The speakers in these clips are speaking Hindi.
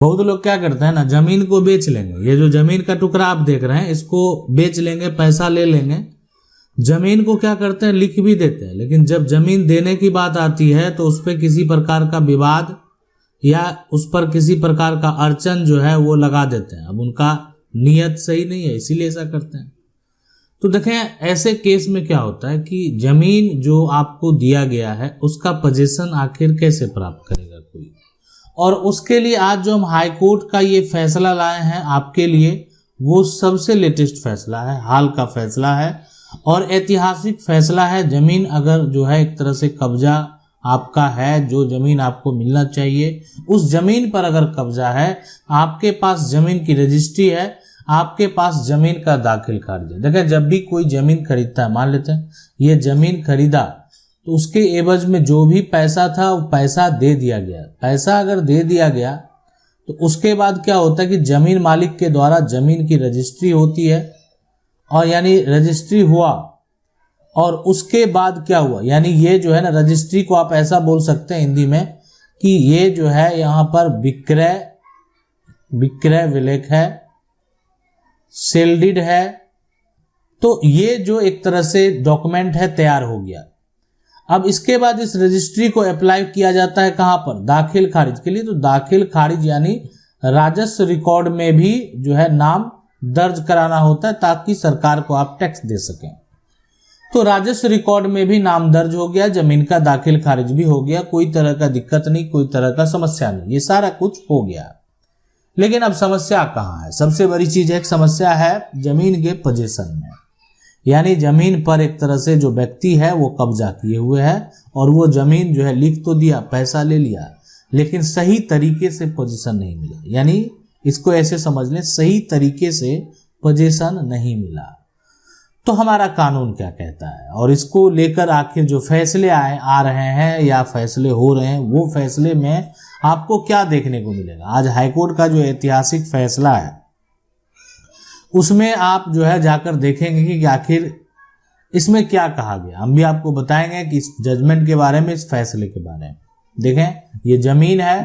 बहुत लोग क्या करते हैं ना, जमीन को बेच लेंगे। ये जो जमीन का टुकड़ा आप देख रहे हैं इसको बेच लेंगे, पैसा ले लेंगे। जमीन को क्या करते हैं, लिख भी देते हैं, लेकिन जब जमीन देने की बात आती है तो उस पर किसी प्रकार का विवाद या उस पर किसी प्रकार का अड़चन जो है वो लगा देते हैं। अब उनका नियत सही नहीं है, इसीलिए ऐसा करते हैं। तो देखें, ऐसे केस में क्या होता है कि जमीन जो आपको दिया गया है उसका पोजीशन आखिर कैसे प्राप्त करेगा कोई, और उसके लिए आज जो हम हाई कोर्ट का ये फैसला लाए हैं आपके लिए, वो सबसे लेटेस्ट फैसला है, हाल का फैसला है और ऐतिहासिक फैसला है। जमीन अगर जो है एक तरह से कब्जा आपका है, जो जमीन आपको मिलना चाहिए, उस जमीन पर अगर कब्जा है, आपके पास जमीन की रजिस्ट्री है, आपके पास जमीन का दाखिल खारिज है। देखिए, जब भी कोई जमीन खरीदता है, मान लेते हैं ये जमीन खरीदा, तो उसके एवज में जो भी पैसा था वो पैसा दे दिया गया। पैसा अगर दे दिया गया तो उसके बाद क्या होता है कि जमीन मालिक के द्वारा जमीन की रजिस्ट्री होती है, और यानी रजिस्ट्री हुआ, और उसके बाद क्या हुआ, यानी ये जो है ना, रजिस्ट्री को आप ऐसा बोल सकते हैं हिंदी में कि ये जो है यहाँ पर विक्रय विलेख है, सेल्डिड है। तो ये जो एक तरह से डॉक्यूमेंट है तैयार हो गया। अब इसके बाद इस रजिस्ट्री को अप्लाई किया जाता है कहां पर, दाखिल खारिज के लिए। तो दाखिल खारिज यानी राजस्व रिकॉर्ड में भी जो है नाम दर्ज कराना होता है ताकि सरकार को आप टैक्स दे सकें। तो राजस्व रिकॉर्ड में भी नाम दर्ज हो गया, जमीन का दाखिल खारिज भी हो गया, कोई तरह का दिक्कत नहीं, कोई तरह का समस्या नहीं, ये सारा कुछ हो गया। लेकिन अब समस्या कहाँ है, सबसे बड़ी चीज एक समस्या है जमीन के पोजीशन में, यानी जमीन पर एक तरह से जो व्यक्ति है वो कब्जा किए हुए है, और वो जमीन जो है लिख तो दिया, पैसा ले लिया, लेकिन सही तरीके से पोजीशन नहीं मिला। यानी इसको ऐसे समझ लें, सही तरीके से पोजीशन नहीं मिला। तो हमारा कानून क्या कहता है, और इसको लेकर आखिर जो फैसले आ रहे हैं या फैसले हो रहे हैं, वो फैसले में आपको क्या देखने को मिलेगा। आज हाईकोर्ट का जो ऐतिहासिक फैसला है उसमें आप जो है जाकर देखेंगे कि आखिर इसमें क्या कहा गया। हम भी आपको बताएंगे कि इस जजमेंट के बारे में, इस फैसले के बारे में। देखें, ये जमीन है,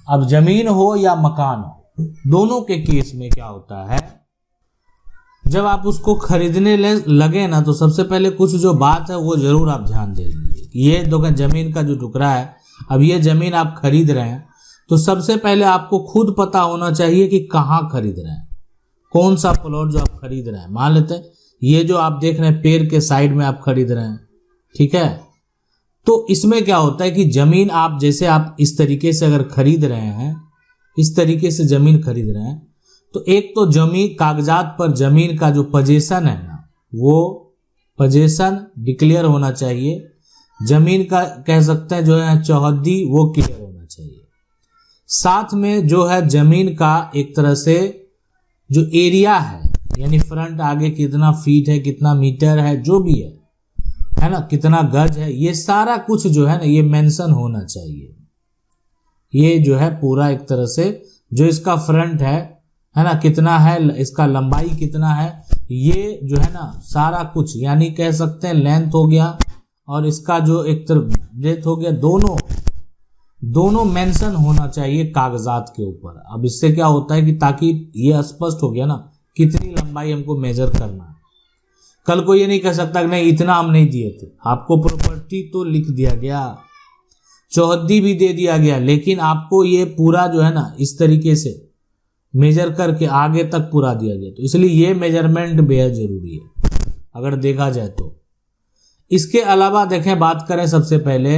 अब जमीन हो या मकान हो, दोनों के केस में क्या होता है, जब आप उसको खरीदने लगे ना, तो सबसे पहले कुछ जो बात है वो जरूर आप ध्यान देंगे। ये जमीन का जो टुकड़ा है, अब ये जमीन आप खरीद रहे हैं, तो सबसे पहले आपको खुद पता होना चाहिए कि कहाँ खरीद रहे हैं, कौन सा प्लॉट जो आप खरीद रहे हैं। मान लेते हैं ये जो आप देख रहे हैं पेड़ के साइड में आप खरीद रहे हैं, ठीक है। तो इसमें क्या होता है कि जमीन आप जैसे आप इस तरीके से अगर खरीद रहे हैं, इस तरीके से जमीन खरीद रहे हैं, तो एक तो जमीन कागजात पर जमीन का जो पोजीशन है ना, वो पोजीशन डिक्लेयर होना चाहिए। जमीन का कह सकते हैं जो है चौहद्दी, वो क्लियर होना चाहिए। साथ में जो है जमीन का एक तरह से जो एरिया है, यानी फ्रंट आगे कितना फीट है, कितना मीटर है, जो भी है ना, कितना गज है, ये सारा कुछ जो है ना ये मेंशन होना चाहिए। ये जो है पूरा एक तरह से जो इसका फ्रंट है ना, कितना है, इसका लंबाई कितना है, ये जो है ना सारा कुछ, यानी कह सकते हैं लेंथ हो गया और इसका जो एक तरफ ब्रेथ हो गया, दोनों मेंशन होना चाहिए कागजात के ऊपर। अब इससे क्या होता है कि ताकि ये स्पष्ट हो गया ना कितनी लंबाई हमको मेजर करना है। कल को ये नहीं कह सकता कि नहीं इतना हम नहीं दिए थे, आपको प्रॉपर्टी तो लिख दिया गया, चौहद्दी भी दे दिया गया, लेकिन आपको ये पूरा जो है ना इस तरीके से मेजर करके आगे तक पूरा दिया गया। तो इसलिए ये मेजरमेंट बेहद जरूरी है अगर देखा जाए तो। इसके अलावा देखें, बात करें सबसे पहले,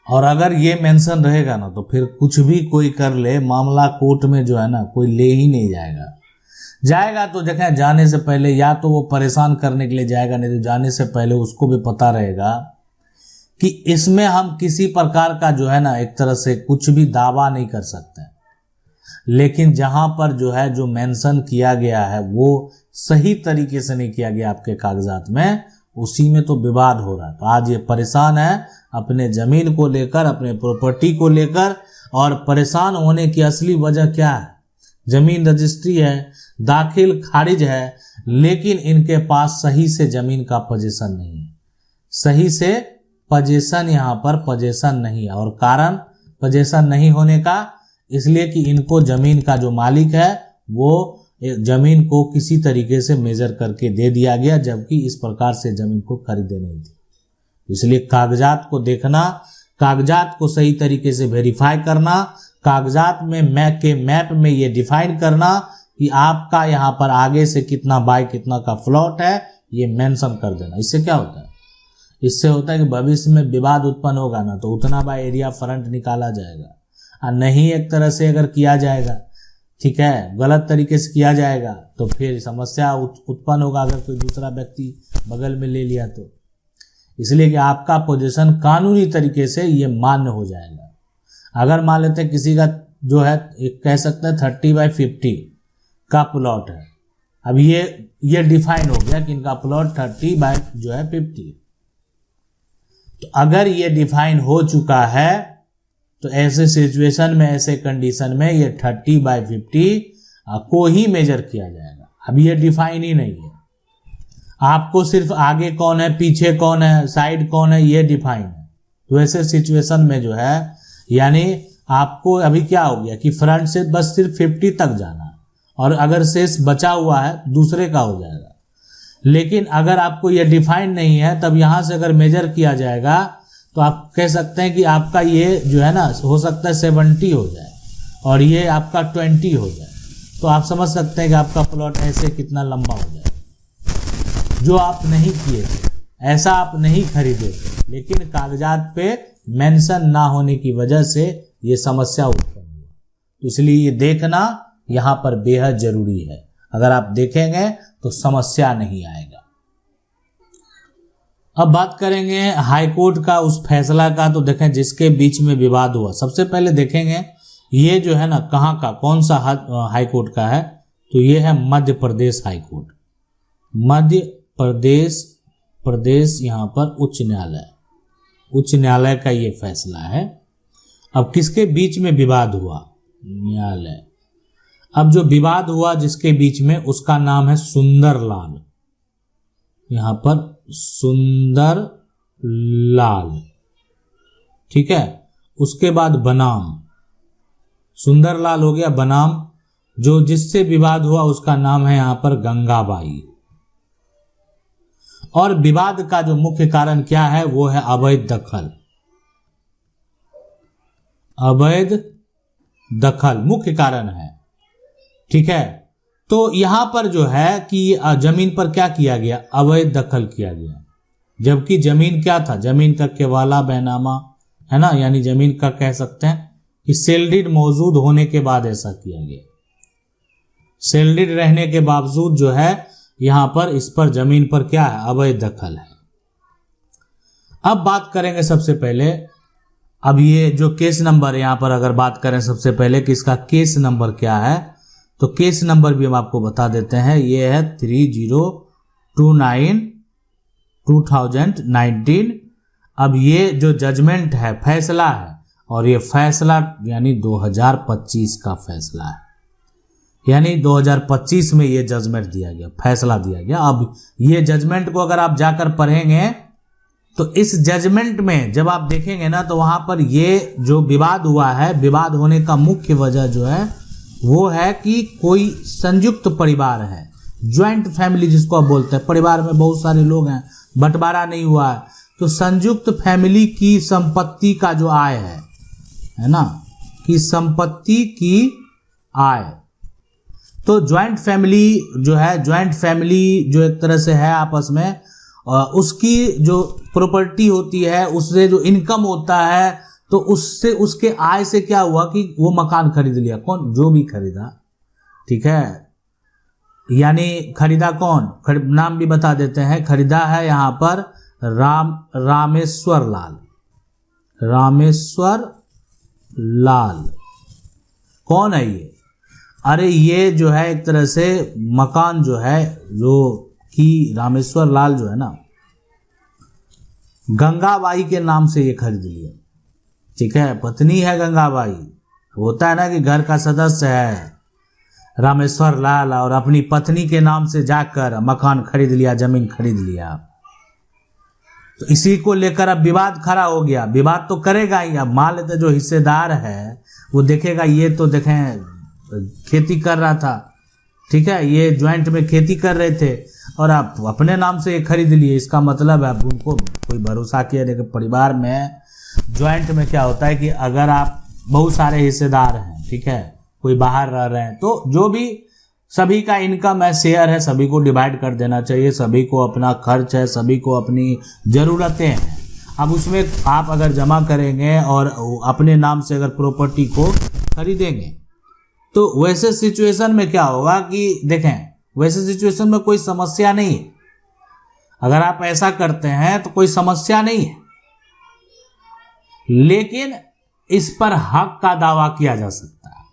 और अगर ये मेंशन रहेगा ना तो फिर कुछ भी कोई कर ले, मामला कोर्ट में जो है ना कोई ले ही नहीं जाएगा तो देखें जाने से पहले या तो वो परेशान करने के लिए जाएगा, नहीं तो जाने से पहले उसको भी पता रहेगा कि इसमें हम किसी प्रकार का जो है ना एक तरह से कुछ भी दावा नहीं कर सकते। लेकिन जहां पर जो है जो मेंशन किया गया है वो सही तरीके से नहीं किया गया आपके कागजात में, उसी में तो विवाद हो रहा है। तो आज ये परेशान है अपने जमीन को लेकर, अपने प्रॉपर्टी को लेकर, और परेशान होने की असली वजह क्या है, जमीन रजिस्ट्री है, दाखिल खारिज है, लेकिन इनके पास सही से जमीन का पोजीशन नहीं है, सही से पोजीशन यहाँ पर पोजीशन नहीं है। और कारण पोजीशन नहीं होने का इसलिए कि इनको जमीन का जो मालिक है वो जमीन को किसी तरीके से मेजर करके दे दिया गया, जबकि इस प्रकार से जमीन को खरीदे नहीं थी। इसलिए कागजात को देखना, कागजात को सही तरीके से वेरीफाई करना, कागजात में मैप में ये डिफाइन करना कि आपका यहाँ पर आगे से कितना बाय कितना का प्लॉट है, ये मेंशन कर देना। इससे क्या होता है? इससे होता है कि भविष्य में विवाद उत्पन्न होगा ना तो उतना बाय एरिया फ्रंट निकाला जाएगा, और नहीं एक तरह से अगर किया जाएगा, ठीक है, गलत तरीके से किया जाएगा तो फिर समस्या उत्पन्न होगा अगर कोई दूसरा व्यक्ति बगल में ले लिया तो। इसलिए कि आपका पोजीशन कानूनी तरीके से ये मान्य हो जाएगा। अगर मान लेते हैं किसी का जो है एक कह सकते हैं 30/50 का प्लॉट है, अब ये डिफाइन हो गया कि इनका प्लॉट 30/50। तो अगर ये डिफाइन हो चुका है तो ऐसे सिचुएशन में, ऐसे कंडीशन में ये 30/50 को ही मेजर किया जाएगा। अब ये डिफाइन ही नहीं है, आपको सिर्फ आगे कौन है, पीछे कौन है, साइड कौन है, ये डिफाइन है। तो ऐसे सिचुएशन में जो है यानी आपको अभी क्या हो गया कि फ्रंट से बस सिर्फ 50 तक जाना है, और अगर शेष बचा हुआ है दूसरे का हो जाएगा। लेकिन अगर आपको ये डिफाइन नहीं है तब यहाँ से अगर मेजर किया जाएगा तो आप कह सकते हैं कि आपका ये जो है ना हो सकता है 70 हो जाए और ये आपका 20 हो जाए। तो आप समझ सकते हैं कि आपका प्लॉट ऐसे कितना लंबा हो जाए, जो आप नहीं किए थे, ऐसा आप नहीं खरीदे थे, लेकिन कागजात पे मेंशन ना होने की वजह से ये समस्या उत्पन्न हुआ। तो इसलिए ये देखना यहाँ पर बेहद जरूरी है। अगर आप देखेंगे तो समस्या नहीं आएगा। अब बात करेंगे हाई कोर्ट का उस फैसला का। तो देखें जिसके बीच में विवाद हुआ, सबसे पहले देखेंगे ये जो है ना कहाँ का, कौन सा हाई कोर्ट का है। तो ये है मध्य प्रदेश हाई कोर्ट, मध्य प्रदेश यहाँ पर उच्च न्यायालय का ये फैसला है। अब किसके बीच में विवाद हुआ? न्यायालय। अब जो विवाद हुआ जिसके बीच में, उसका नाम है सुंदरलाल, यहाँ पर सुंदरलाल, ठीक है। उसके बाद बनाम, सुंदरलाल हो गया, बनाम जो जिससे विवाद हुआ उसका नाम है यहाँ पर गंगाबाई। और विवाद का जो मुख्य कारण क्या है वो है अवैध दखल। अवैध दखल मुख्य कारण है, ठीक है। तो यहां पर जो है कि जमीन पर क्या किया गया? अवैध दखल किया गया, जबकि जमीन क्या था? जमीन का केवाला बैनामा है ना, यानी जमीन का कह सकते हैं कि सेल्डीड मौजूद होने के बाद ऐसा किया गया। सेल्डीड रहने के बावजूद जो है यहां पर इस पर जमीन पर क्या है? अवैध दखल है। अब बात करेंगे सबसे पहले, अब ये जो केस नंबर यहां पर अगर बात करें सबसे पहले कि इसका केस नंबर क्या है, तो केस नंबर भी हम आपको बता देते हैं। ये है 3029/2019। अब ये जो जजमेंट है, फैसला है, और ये फैसला यानी 2025 का फैसला है, यानी 2025 में ये जजमेंट दिया गया, फैसला दिया गया। अब ये जजमेंट को अगर आप जाकर पढ़ेंगे तो इस जजमेंट में जब आप देखेंगे ना तो वहां पर ये जो विवाद हुआ है, विवाद होने का मुख्य वजह जो है वो है कि कोई संयुक्त परिवार है, ज्वाइंट फैमिली जिसको आप बोलते हैं, परिवार में बहुत सारे लोग हैं, बंटवारा नहीं हुआ है, तो संयुक्त फैमिली की संपत्ति का जो आय है ना, कि संपत्ति की आय, तो ज्वाइंट फैमिली जो है, ज्वाइंट फैमिली जो एक तरह से है आपस में, उसकी जो प्रॉपर्टी होती है, उससे जो इनकम होता है, तो उससे उसके आय से क्या हुआ कि वो मकान खरीद लिया। कौन? जो भी खरीदा, ठीक है, यानी खरीदा कौन? नाम भी बता देते हैं। खरीदा है यहाँ पर रामेश्वर लाल। कौन है ये? अरे ये जो है एक तरह से मकान जो है, जो कि रामेश्वर लाल जो है ना, गंगाबाई के नाम से ये खरीद लिया, ठीक है। पत्नी है गंगाबाई, होता है ना कि घर का सदस्य है रामेश्वर लाल और अपनी पत्नी के नाम से जाकर मकान खरीद लिया, जमीन खरीद लिया। तो इसी को लेकर अब विवाद खड़ा हो गया। विवाद तो करेगा ही। अब मान लेते जो हिस्सेदार है वो देखेगा ये तो देखें खेती कर रहा था, ठीक है, ये ज्वाइंट में खेती कर रहे थे और आप अपने नाम से ये खरीद लिए, इसका मतलब है आप उनको कोई भरोसा किया। देखिए परिवार में ज्वाइंट में क्या होता है कि अगर आप बहुत सारे हिस्सेदार हैं, ठीक है, कोई बाहर रह रहे हैं, तो जो भी सभी का इनकम है, शेयर है, सभी को डिवाइड कर देना चाहिए। सभी को अपना खर्च है, सभी को अपनी ज़रूरतें हैं। अब उसमें आप अगर जमा करेंगे और अपने नाम से अगर प्रॉपर्टी को खरीदेंगे तो वैसे सिचुएशन में क्या होगा कि देखें, वैसे सिचुएशन में कोई समस्या नहीं है। अगर आप ऐसा करते हैं तो कोई समस्या नहीं है, लेकिन इस पर हक का दावा किया जा सकता है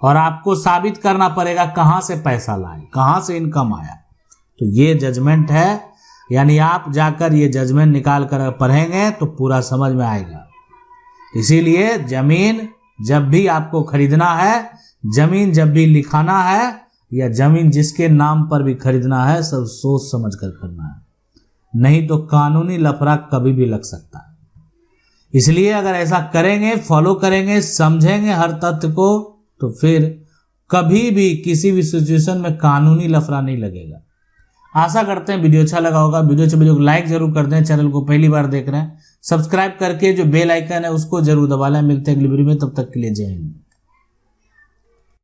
और आपको साबित करना पड़ेगा कहां से पैसा लाए, कहां से इनकम आया। तो ये जजमेंट है, यानी आप जाकर ये जजमेंट निकाल कर पढ़ेंगे तो पूरा समझ में आएगा। इसीलिए जमीन जब भी आपको खरीदना है, जमीन जब भी लिखाना है या जमीन जिसके नाम पर भी खरीदना है, सब सोच समझ कर करना है, नहीं तो कानूनी लफड़ा कभी भी लग सकता है। इसलिए अगर ऐसा करेंगे, फॉलो करेंगे, समझेंगे हर तथ्य को, तो फिर कभी भी किसी भी सिचुएशन में कानूनी लफड़ा नहीं लगेगा। आशा करते हैं वीडियो अच्छा लगा होगा। वीडियो को लाइक जरूर कर दें। चैनल को पहली बार देख रहे हैं, सब्सक्राइब करके जो बेल आइकन है उसको जरूर दबा लें। मिलते हैं अगली वीडियो में, तब तक के लिए जय हिंद।